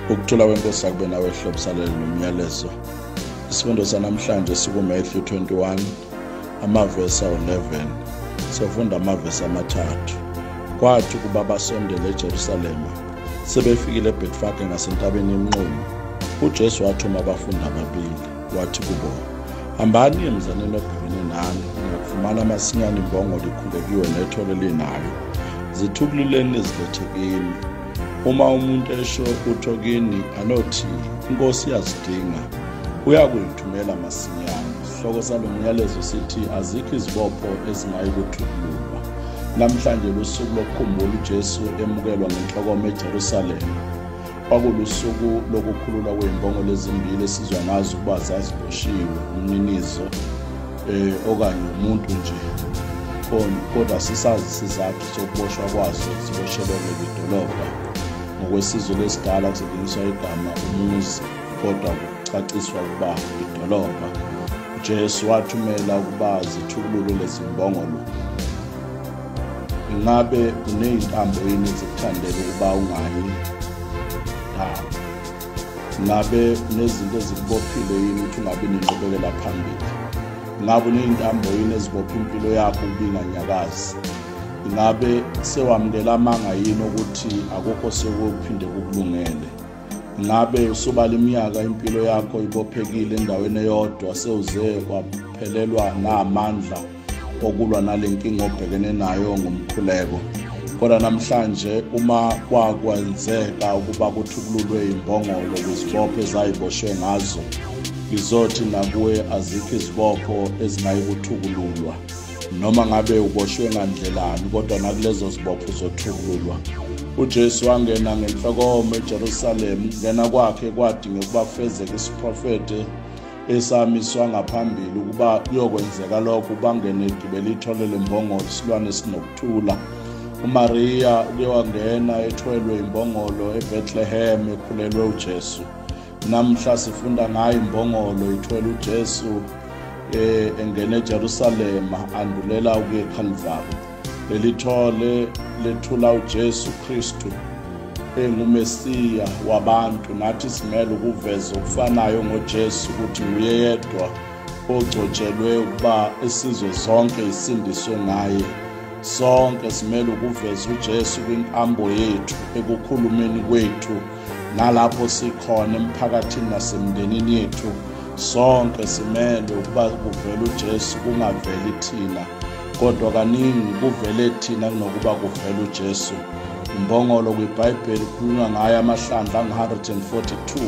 Ukuthula kwenkosi akube nawe ehlobisalele nomyalezo. Isifundo sanamhlanje sikuMathew 21 amavesi 11. Sifunda amavesi amathathu. Kwathi kuba basondele eJerusalema sebefikile eBhethfage ngasentabeni yemnqumo, uJesu wathuma abafundi ababili, wathi kubo, hambani emzaneni obhekene nani, ngokufumana amasinyane imbongolo ikhulekiwe nethole linayo, zithukululeni zilethe kimi. Uma umuntu esho utho kini anothi inkosi iyazidinga, uyakuyithumela masinyane. Isihloko salo myalezo sithi azikho izibopho ezingayikuthukululwa. Namhlanje lusuku lokukhumbula uJesu emukelwa ngenhlokoma eJerusalema. Kwakulusuku lokukhululwa kwezimbongolo ezimbili esizwa ngazo ukuba zaziboshiwe, umninizo okanye umuntu nje. Kodwa sisazi isizathu sokuboshwa kwazo ziboshelwe kwidolobha. Ngokwesizwe lesidala kusetshenziswa igama umuzi, kodwa kucaciswa ukuba idolobha. uJesu wathumela ukuba zithukululwe lezi zimbongolo. Ingabe uney'ntambo yini ezikuthandela ukuba ungayi? Ngabe unezinto ezikubophile yini ukuthi ungabi nenqubekela phambili? Ngabe uney'ntambo yini ezibopha impilo yakho ukuba inganyakazi? Ngabe sewamukela amanga yini ukuthi akukho sekuphinde kukulungele? Ngabe usubala iminyaka impilo yakho ibophekile endaweni eyodwa, sewuze kwaphelelwa namandla okulwa nalenkinga obhekene nayo ngomkhuleko? Kodwa namhlanje uma kwakwenzeka ukuba kuthukululwe imbongolo kwizibopho ezayiboshwe ngazo, izothi nakuwe azikho izibopho ezingayikuthukululwa. Noma ngabe uboshwe ngandlelani, kodwa nakulezo zibopho zothukululwa. uJesu wangena ngenhlokoma eJerusalema. Ngena kwakhe kwadinga ukuba kufezeke isiprofete esamiswa ngaphambili ukuba kuyokwenzeka lokho, bangene egibele ithole lembongolo, isilwane sinokuthula. uMariya uke wangena ethwelwe imbongolo eBethlehem ekhulelwe uJesu. Namhla sifunda ngayo imbongolo ithwele uJesu engene eJerusalema andulela ukuya eKhalvari. Lelithole lethula uJesu Kristu engumesiya wabantu. Nathi simele ukuveza okufanayo ngoJesu, ukuthi nguye yedwa ogcotshelwe ukuba isizwe zonke isindiswe ngaye. Sonke simele ukuveza uJesu kwinkambo yethu, ekukhulumeni kwethu, nalapho sikhona emphakathini nasemndenini yethu. Sonke simele ukuba kuvele uJesu, kungaveli thina, kodwa kaningi kuvele thina kunokuba kuvele uJesu. Imbongolo kwiBhayibheli kukhulunywa ngayo amahlandla angu-142.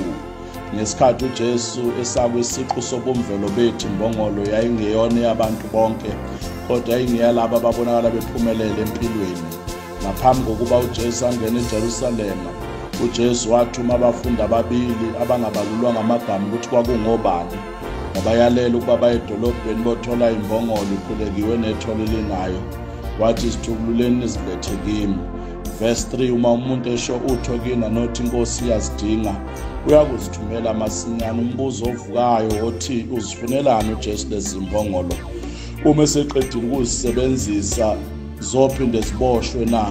Ngesikhathi uJesu esakwisiqu sobumvelo bethu, imbongolo yayingeyona yabantu bonke, kodwa yayingeyalabo ababonakala bephumelele empilweni. Ngaphambi kokuba uJesu angene eJerusalema, uJesu wathuma abafundi ababili abangabalulwa ngamagama ukuthi kwakungobani, ngoba yalela ukuba baye edolobheni bothola imbongolo ikhulekiwe nethole linayo. Wathi zithukululeni zilethe kimi. Verse 3, uma umuntu esho utho kini anothi inkosi iyazidinga, uyakuzithumela masinyane. Umbuzo ovukayo othi uzifunelani uJesu lezi zimbongolo? Uma eseqedile ukuzisebenzisa zophinde ziboshwe na?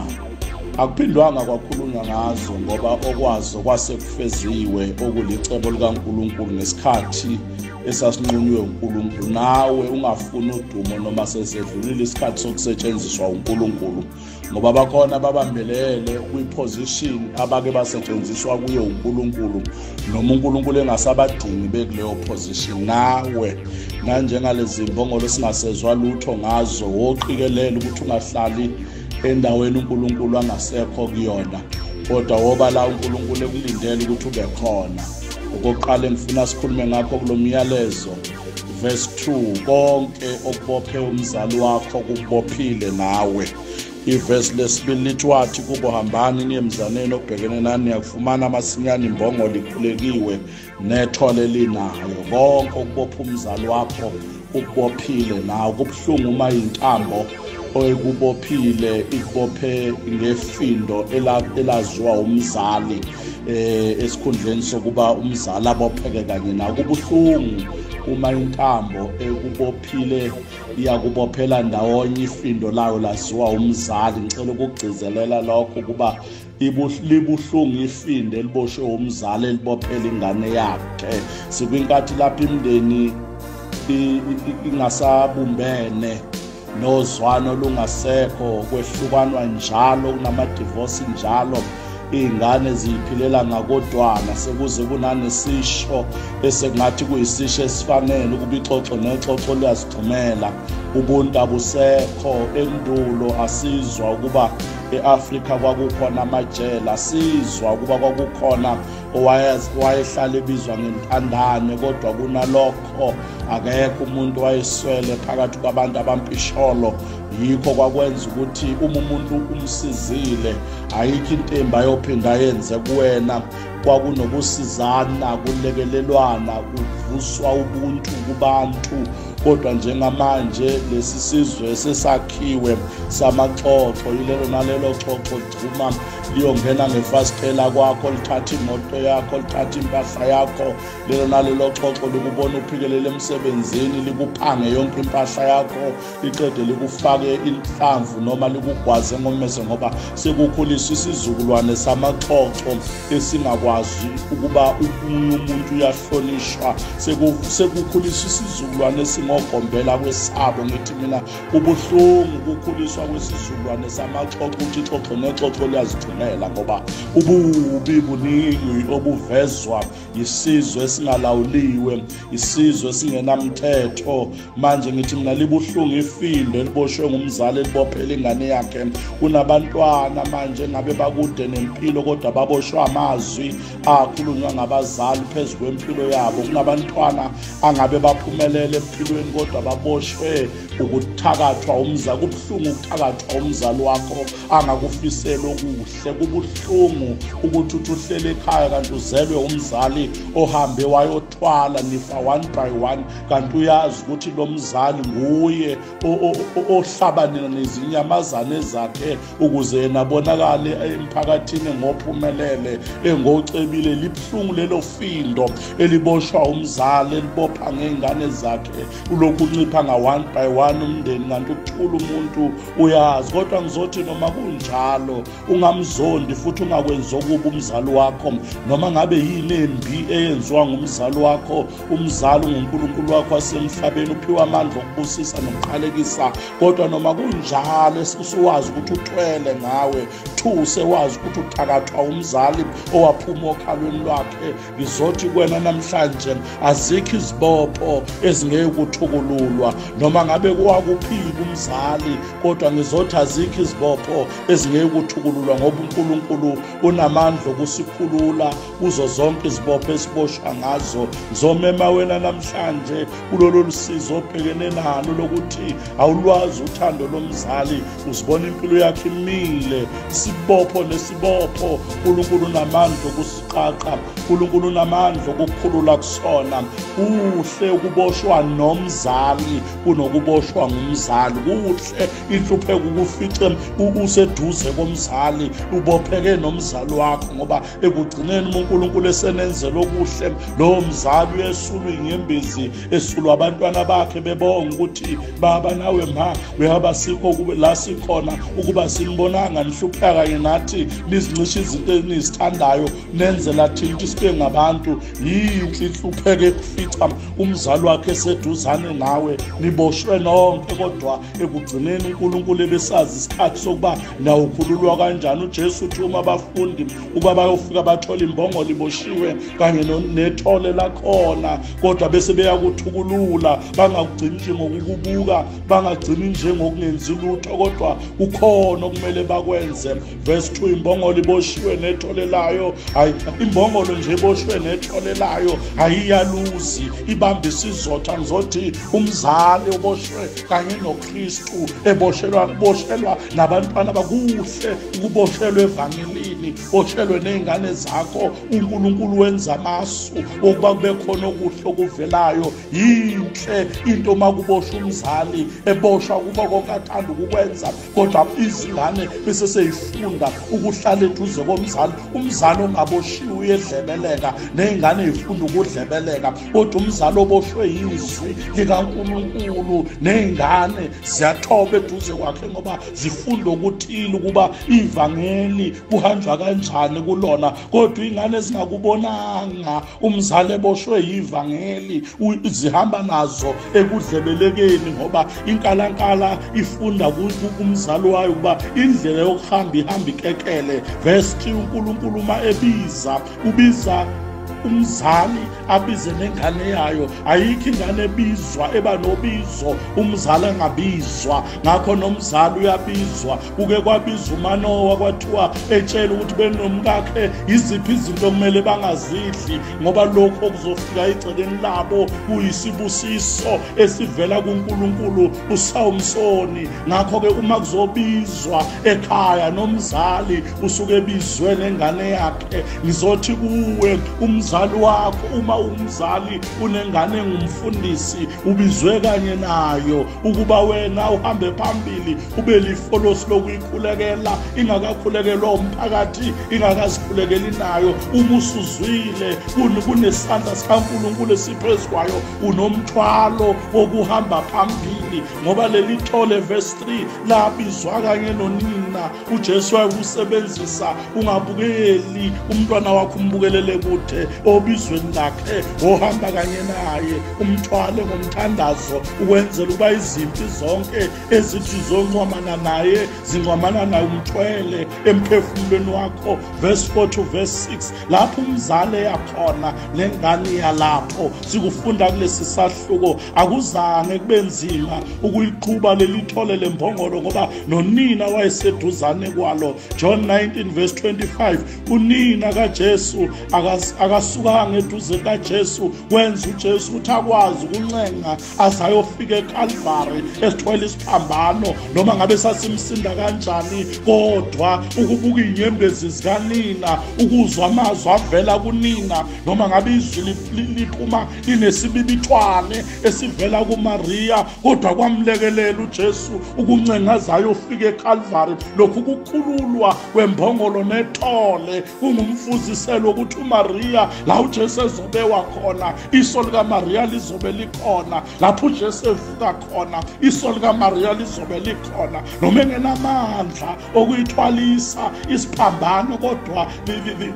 Akuphindwanga kwakhulunywa ngazo, ngoba okwazo kwasekufeziwe okulicebo likaNkulunkulu ngesikhathi esasinqunywe uNkulunkulu. Nawe ungafuni udumo noma sesedlulile isikhathi sokusetshenziswa uNkulunkulu, ngoba bakhona babambelele kwiposition abake basetshenziswa kuyo uNkulunkulu, noma uNkulunkulu engasabadingi bekuleyo position. Nawe nanjengalezi mbongolo singasezwa lutho ngazo, woqikelela ukuthi ungahlali endaweni uNkulunkulu angasekho kuyona, kodwa woba la uNkulunkulu ekulindele ukuthi ube khona. Okokuqala engifuna sikhulume ngakho kulo myalezo, verse 2, konke okubophe umzali wakho kubophile nawe. Ivesi lesibili lithi wathi kubo, hambani niye emzaneni obhekene nani, yakufumana amasinyane imbongolo ikhulekiwe nethole linayo. Konke okubopha umzali wakho ukubophile nawe. Kubuhlungu uma intambo oyikubophile ikubophe ngefindo elaziwa umzali esikhundleni sokuba umzali abopheke kanye nawe. Kubuhlungu uma intambo ekubophile iyakubophela ndawonye ifindo layo laziwa umzali. Ngicela ukugcizelela lokho kuba libuhlungu ifinde eliboshwe umzali elibophela ingane yakhe. Sikwinkathi lapha imindeni ingasabumbene, nozwano lungasekho, kwehlukanwa njalo, kunama-divorce njalo, iy'ngane ziyiphilela ngakodwana, sekuze kunanesisho esekungathi kuyisisho esifanele ukuba ixoxo nexoxo liyazigxumela. Ubuntu abusekho. Endulo asizwa ukuba e-Afrika kwakukhona amajele, asizwa ukuba kwakukhona owayehlala ebizwa ngentandane, kodwa kunalokho akekho umuntu wayeswele phakathi kwabantu abampisholo. Yikho kwakwenza ukuthi uma umuntu umsizile, ayikho into embi ayophinda ayenze kuwena. Kwakunokusizana, kulekelelwana, kuvuswa ubuntu kubantu. Kodwa njengamanje lesi sizwe esesakhiwe samaxoxo, yilelo nalelo xoxo ligcuma liyongena ngefasitela kwakho, lithatha imoto yakho, lithatha impahla yakho. Lelo nalelo xoxo likubona uphikelele emsebenzini, likuphange yonke impahla yakho, liqede likufake inhlamvu noma likugwaze ngomese, ngoba sekukhuliswa isizukulwane samaxoxo esingakwazi ukuba umuntu uyahlonishwa. Sekukhuliswa isizukulwane esingogombela kwesabo. Ngithi mina ubuhlungu ukukhuliswa kwesizukulwane samaxoxo, ukuthi ixoxo nexoxo liyazigcinela, ngoba ububi buningi obuvezwa yisizwe esingalawuliwe, isizwe esingenamthetho. Manje ngithi mina libuhlungu ifindo eliboshwe ngumzali elibophela ingane yakhe. Kunabantwana manje ngabe bakude nempilo, kodwa baboshwe amazwi akhulunywa ngabazali phezu kwempilo yabo. Kunabantwana angabe baphumelele empilweni, kodwa baboshwe ukuthakathwa umzali. Kubuhlungu ukuthakathwa umzali wakho angakufisela okuhle. Kubuhlungu ukuthi uhlele ekhaya kanti uzelwe umzali ohambe wayothwala nifa one by one, kanti uyazi ukuthi lo mzali nguye ohlabanela nezinyamazane zakhe ukuze yena abonakale emphakathini ngophumelele, engocebile. Libuhlungu lelo findo eliboshwa umzali, elibopha ngey'ngane zakhe, ulokhu uncipha nga-one by one umndeni, kanti ukuthula umuntu uyazi. Kodwa ngizothi noma kunjalo ungamzondi futhi ungakwenzi okubi umzali wakho, noma ngabe yini embi eyenziwa ngumzali wakho. Umzali nguNkulunkulu wakho wasemhlabeni, uphiwa amandla okubusisa nokuqalekisa. Kodwa noma kunjalo usuwazi ukuthi uthwele ngawe, usewazi ukuthi uthakathwa umzali owaphuma okhalweni lwakhe. Ngizothi kuwena namhlanje azikho izibopho ezingeke ukuthukululwa, noma ngabe kwakuphila umzali, kodwa ngizothi azikho izibopho ezingeke ukuthukululwa, ngoba uNkulunkulu unamandla okusikhulula kuzo zonke izibopho esiboshwa ngazo. Ngizomema wena namhlanje kulolu lusizo obhekene nalo lokuthi awulwazi uthando lomzali, uzibona impilo yakhe imile. Sibopho nesibopho, uNkulunkulu unamandla okusiqaqa, uNkulunkulu unamandla okukhulula kusona. Kuhle ukuboshwa nomzali kunokuboshwa ngumzali. Kuhle inhlupheko ukufice useduze komzali, ubopheke nomzali wakho, ngoba ekugcineni uNkulunkulu esenenzela okuhle. Lo mzali uyesulwa inyembezi, esulwa abantwana bakhe bebonga ukuthi baba nawe ma uyaba sikho kube la sikhona ukuba simbonanga nihlupheka kanye nathi nizincisha izinto enizithandayo, nenzela thina ukuthi sibe ngabantu. Yinhle ihlupheke kufica umzali wakhe eseduzane nawe, niboshwe nonke, kodwa ekugcineni uNkulunkulu ebesazi isikhathi sokuba nawo ukhululwa kanjani. uJesu uthi uma abafundi ukuba bayofika bathola imbongolo iboshiwe kanye nethole lakhona, kodwa bese beyakuthukulula, bangagcini nje ngokukubuka, bangagcini nje ngokungenzi lutho, kodwa kukhona okumele bakwenze. Verse 2, imbongolo iboshiwe nethole layo, imbongolo nje iboshiwe nethole layo ayiyaluzi, ibamba isizotha. Ngizothi umzali oboshwe kanye noKristu eboshelwa nabantwana bakuhle ukuboshelwa evangelini, boshelwe nezingane zakho. uNkulunkulu wenza amasu okuba kube khona okuhle okuvelayo. Yinhle into makuboshwa umzali eboshwa kuba konke athanda ukukwenza, kodwa izingane bese seyifunda ukuhlala eduze komzali. Umzali ongaboshiwe uyedlebeleka, nezingane zifunda ukudlebeleka, kodwa umzali oboshwe yizwi likaNkulunkulu nezingane ziyathoba eduze kwakhe, ngoba zifunda ukuthile ukuba ivangeli kuhanjwa ucinga kanjani kulona, kodwa ingane ezingakubonanga umzali eboshwe yivangeli zihamba nazo ekudlebelekeni, ngoba inkalankala ifunda kumzali wayo ukuba indlela yokuhamba ihamba ikekele. Verse 2, uNkulunkulu uma ubiza umzali abize nengane yayo. Ayikho ingane ebizwa eba nobizo umzali angabizwa. Ngakho nomzali uyabizwa. Kuke kwabizwa uManowa kwathiwa etshela ukuthi benomkakhe iziphi izinto kumele bangazidli, ngoba lokho kuzofika egcekeni labo kuyisibusiso esivela kuNkulunkulu uSamsoni. Ngakho-ke uma kuzobizwa ekhaya nomzali usuke ebizwe nengane yakhe, ngizothi kuwe umzali wakho, uma umzali unengane engumfundisi, ubizwe kanye nayo ukuba wena uhambe phambili, ube lifolosi lokuyikhulekela, ingakakhulekelwa umphakathi, ingakazikhulekeli nayo. Uma usuzwile kunesandla sikaNkulunkulu esiphezu kwayo, unomthwalo wokuhamba phambili, ngoba leli thole verse 3 labizwa kanye nonina. uJesu wayekusebenzisa, ungabukeli umntwana wakho umbukelele kude, obizweni lakhe ohamba kanye naye, umthwale ngomthandazo, ukwenzela ukuba izimpi zonke ezithi zoncwamana naye zincwamana naye, umthwele emphefumulweni wakho. Verse 4 to verse 6, lapho umzali yakhona nengane yalapho. Sikufunda kulesi sahluko, akuzange kube nzima ukuyiqhuba leli thole lembongolo, ngoba nonina wayeseduzane kwalo. John 19 verse 25, unina kaJesu akasukanga eduze kaJesu, wenza uJesu ukuthi akwazi ukuncenga azayofika eCalvary esithwele isiphambano, noma ngabe sasimsinda kanjani, kodwa ukubuka inyembezi zikanina, ukuzwa amazwi avela kunina, noma ngabe izwi liphuma linesibibithwane esivela kuMaria, kodwa kwamlekelela uJesu ukuncenga azayofika eCalvary. Lokhu kukhululwa kwembongolo nethole kungumfuziselo ukuthi uMaria la uJesu ezobewa khona, iso likaMaria lizobe likhona. Lapho uJesu evuka khona, iso likaMaria lizobe likhona. Noma engenamandla okuyithwalisa isiphambano, kodwa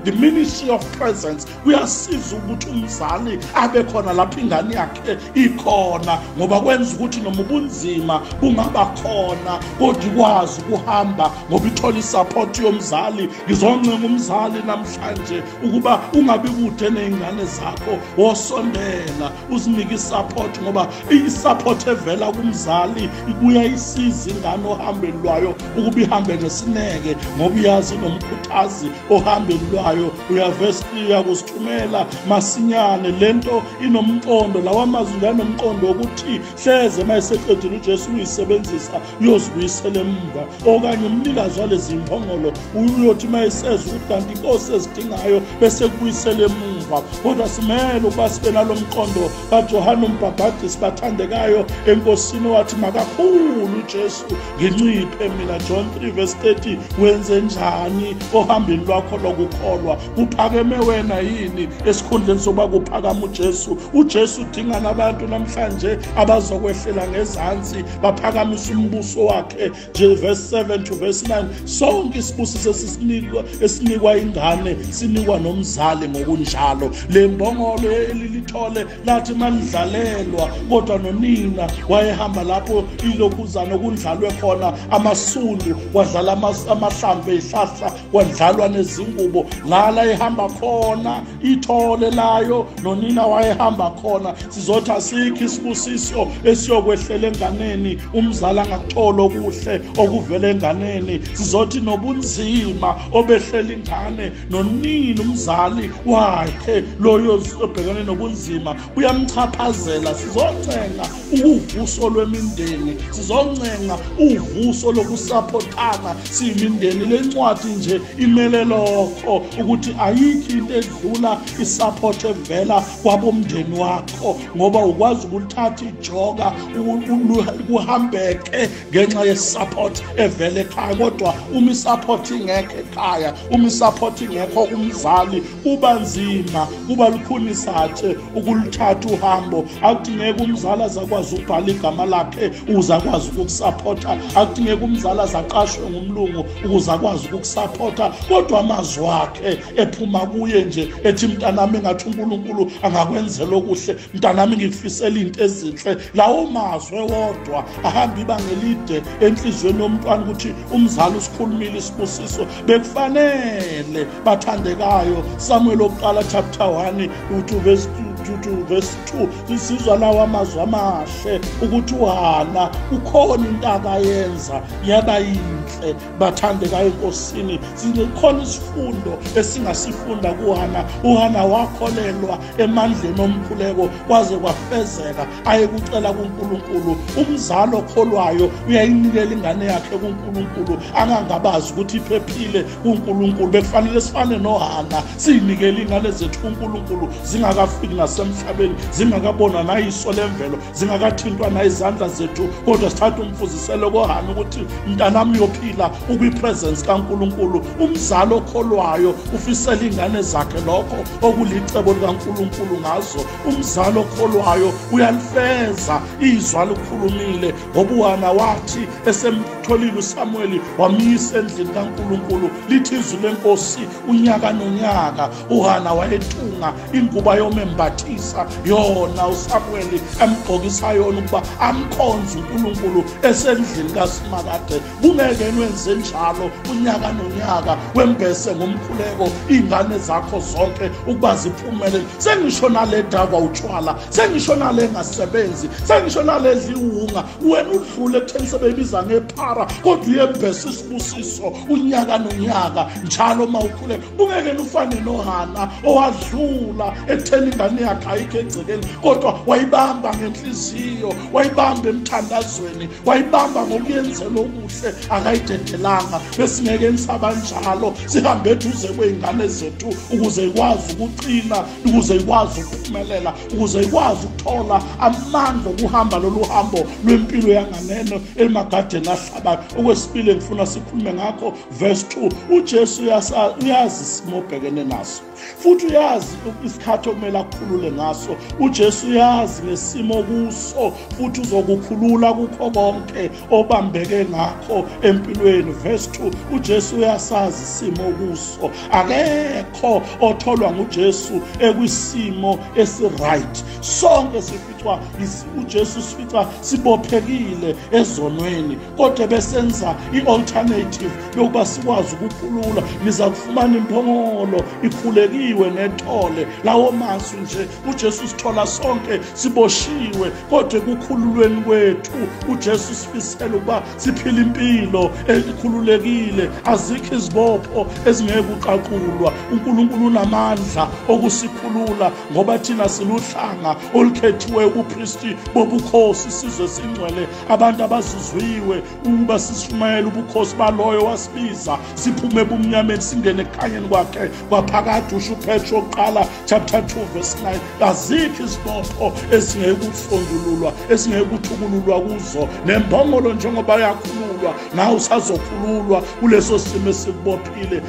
the ministry of presence kuyasiza ukuthi umzali abe khona lapho ingane yakhe ikhona, ngoba kwenza ukuthi noma ubunzima bungaba khona, kodwa ikwazi ukuhamba ngoba ithola isupport yomzali. Ngizoncenga umzali namhlanje ukuba ungabi kude nezingane zakho, wosondela uzinike isupport, ngoba isupport evela kumzali kuyayisiza ingane ohambeni lwayo ukuba ihambe ngesineke, ngoba uyazi nomkhuthazi ohambeni lwayo. Uyavesi uyakusithumela masinyane, lento inomqondo, lawa amazwi anomqondo ukuthi hleze mayeseqedile uJesu uyisebenzisa uyozibuyisela emva, okanye umnikazi walezi mbongolo uyothi mayesezwe ukuthi kanti inkosi ezidingayo bese kubuyisela emuva. Kodwa simele ukuba sibe nalo mqondo kaJohane uMbhaphatisi bathandekayo enkosini, wathi makakhulu uJesu nginciphe mina. John 3 verse 30, wenze njani ohambeni lwakho lokukholwa? Uphakeme wena yini esikhundleni sokuba kuphakama uJesu? uJesu udinga nabantu namhlanje abazokwehlela ngezansi baphakamisa umbuso wakhe. Verse 7 to verse 9, sonke isibusiso esinikwa ingane sinikwa nomzali ngokunjalo. Le mbongolo elilithole lathi malidlalelwa, kodwa nonina wayehamba lapho ilokhuzana okundlalwe khona amasundu, wadlala amahlamvu ezihlahla, wadlalwa nezingubo, ngala ehamba khona ithole layo, nonina wayehamba khona. Sizothi asikho isibusiso esiyokwehlela enganeni umzali angakuthola okuhle okuvela enganeni. Sizothi nobunzima obehlela ingane, nonina umzali wakhe loyo obhekane nobunzima uyamchaphazela. Sizoncenga uvuso lwemindeni, sizoncenga uvuso lokusaphotana siyimindeni. Le ncwadi nje imele lokho ukuthi ayikho into edlula isupport evela kwabomndeni wakho, ngoba ukwazi ukulithatha ijoka kuhambeke ngenxa yesupport evela ekhaya. Kodwa uma isupport ingekho ekhaya, uma isupport ingekho kumzali, kuba nzima khona kuba lukhuni satshe ukulithatha uhambo. Akudingeki umzali azakwazi ukubhala igama lakhe ukuze akwazi ukukusapota, akudingeki umzali azaqashwe ngumlungu ukuze akwazi ukukusapota, kodwa amazwi wakhe ephuma kuye nje ethi mntanami ngathi uNkulunkulu angakwenzela okuhle, mntanami ngikufisela into ezinhle. Lawo mazwi wodwa ahamba ibanga elide enhlizweni yomntwana ukuthi umzali usikhulumile isibusiso. Bekufanele bathandekayo Samuel oqala chapter 1 to verse 2 sisizwa lawo amazwi amahle ukuthi uHana ukhona into akayenza yaba yinhle. Bathandekayo enkosini, sikhona isifundo esingasifunda kuHana. uHana wakholelwa emandleni omkhuleko kwaze kwafezeka ayekucela kuNkulunkulu. Umzali okholwayo uyayinikela ingane yakhe kuNkulunkulu angangabazi ukuthi iphephile kuNkulunkulu. Bekufanele sifane noHana siyinikele ingane zethu kuNkulunkulu zingakafiki nasemhlabeni, zingakabonwa nayiso lemvelo, zingakathintwa nayizandla zethu, kodwa sithatha umfuziselo koHana ukuthi mntanami uyophila ukwipresence kaNkulunkulu. Umzali okholwayo ufisela ingane zakhe lokho okulicebo likaNkulunkulu ngazo. Umzali okholwayo uyalifeza izwi alikhulumile, ngoba uHana wathi esemtholile uSamuel wamyisa endlini kaNkulunkulu. Lithi izwi lenkosi unyaka nonyaka uHana wayetunga inguba yomembathisa yona uSamuel amgqokisa yona ukuba amkhonze uNkulunkulu esendlini kaSimakade. Kungeke nwenze njalo unyaka nonyaka, wembese ngomkhuleko ingane zakho zonke ukuba ziphumelele. Sengisho nale daba utshwala, sengisho nale ngasebenzi, sengisho nale dliwunga, wena udlule ekutheni sebebiza ngephara, kodwa uyembese isibusiso unyaka nonyaka njalo mawukhuleka. Kungeke ufane noHana owadlula ekutheni ingane yakhe ayikho egcekeni, kodwa wayibamba ngenhliziyo, wayibamba emthandazweni, wayibamba ngokuyenzela okuhle, akayidedelanga. Besingeke nisaba njalo, sihambe eduze kwey'ngane zethu ukuze ikwazi ukuqina, ukuze ikwazi ukuphumelela, ukuze ikwazi ukuthola amandla okuhamba lolu hambo lwempilo yanganeno emagadeni ahlabayo. Okwesibili ngifuna sikhulume ngakho verse 2. uJesu uyazi isimo obhekene naso, futhi uyazi isikhathi okumele akukhulule ngaso. uJesu uyazi ngesimo kuso, futhi uzokukhulula kukho konke obambeke ngakho empilweni. Verse 2, uJesu uyasazi isimo kuso. Akekho otholwa nguJesu ekwisimo esiright. Sonke sificwa uJesu sifica sibophekile ezonweni, kodwa besenza i-alternative yokuba sikwazi ukukhulula. Niza kufumana imphongolo ikhulekiwe nethole. Lawo mazwi nje uJesu sithola sonke siboshiwe, kodwa ekukhululweni kwethu uJesu sifisela ukuba siphile impilo ekhululekile. Azikho izibopho ezingeke uqaqulwa. uNkulunkulu unamandla okusikhulula, ngoba thina siluhlanga olukhethiwe ubupristi bobukhosi, sizwe singcwele, abantu abazizwiwe ukuba sishumayele ubukhosi baloyo wasibiza siphume ebumnyameni singene ekukhanyeni kwakhe kwaphakade. Usho uPetro oqala chapter 2 verse 9. Azikho izibopho ezingeke ukuhlondululwa, ezingeke ukuthukululwa kuzo. Nembongolo njengoba yakhululwa, nawe usazokhululwa kuleso simo esikubophile.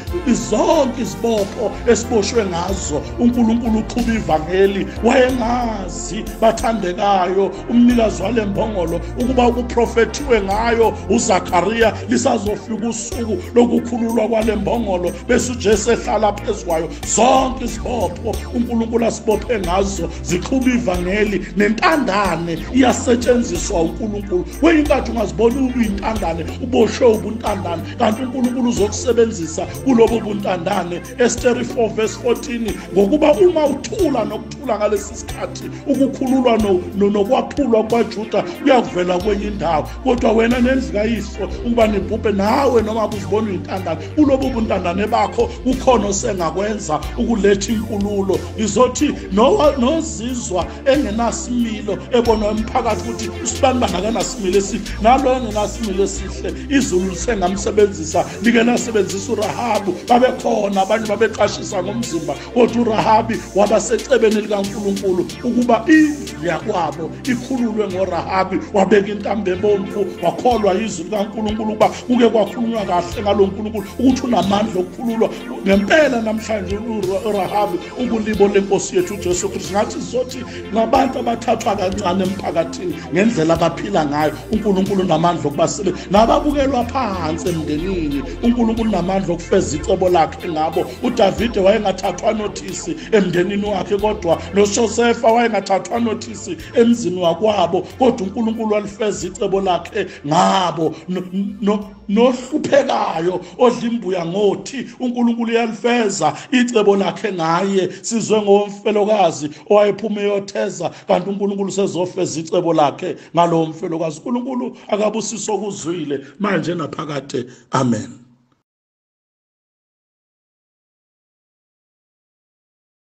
Zonke izibopho esiboshwe ngazo uNkulunkulu uqhuba ivangeli. Wayengazi bathandekayo umnikazi wale mbongolo ukuba ukuprofethiwe ngayo uZakhariya lisazofika usuku lokukhululwa kwale mbongolo, bese uJesu ehlala phezu kwayo. Zonke izibopho uNkulunkulu asibophe ngazo ziqhuba ivangeli. Nentandane iyasetshenziswa uNkulunkulu. Weyinkathi ungazibona uyintandane uboshwe ubuntandane, kanti uNkulunkulu uzokusebenzisa kulobo buntandane. Esther 4 verse 14, ngokuba uma uthula nokuthula ngalesi sikhathi ukukhululwa nokwaphulwa kwaJuda kuyakuvela kwenye indawo, kodwa wena nendlu kayihlo ukuba nibhubhe nawe noma uzibona uyintandane kulobo buntandane bakho kukhona osengakwenza ukuletha inkululo. Ngizothi nozizwa engenasimilo ebonwa umphakathi ukuthi usibani akanasimilo esihle, nalo engenasimilo esihle izulu lisengamsebenzisa likenasebenzisa uRahabu. Babekhona abanye babeqashisa ngomzimba, kodwa uRahabi wabasecebeni likaNkulunkulu ukuba indlu yakwabo ikhululwe ngoRahabi. Wabeka intambo ebomvu, wakholwa izwi likaNkulunkulu ukuba kuke kwakhulunywa kahle ngalo nkulunkulu ukuthi unamandla okukhululwa ngempela. Namhlanje uRahabi ubulibo lenkosi yethu uJesu Kristu. Ngathi zothi ngabantu abathathwa kancane emphakathini ngendlela abaphila ngayo, uNkulunkulu unamandla okubasebenza. Nababukelwa phansi emndenini, uNkulunkulu unamandla okufeza icebo lakhe ngabo. uDavide wayengathathwa notice emndenini wakhe, kodwa noJosefa wayengathathwa notice emzini wakwabo, kodwa uNkulunkulu walifeza icebo lakhe ngabo. Nohluphekayo odla imbuya ngothi, uNkulunkulu uyalifeza icebo lakhe ngaye. Sizwe ngomfelokazi owayephume yotheza, kanti uNkulunkulu sezofeza icebo lakhe ngalo mfelokazi. uNkulunkulu akabusiso kuzwile manje naphakade. Amen.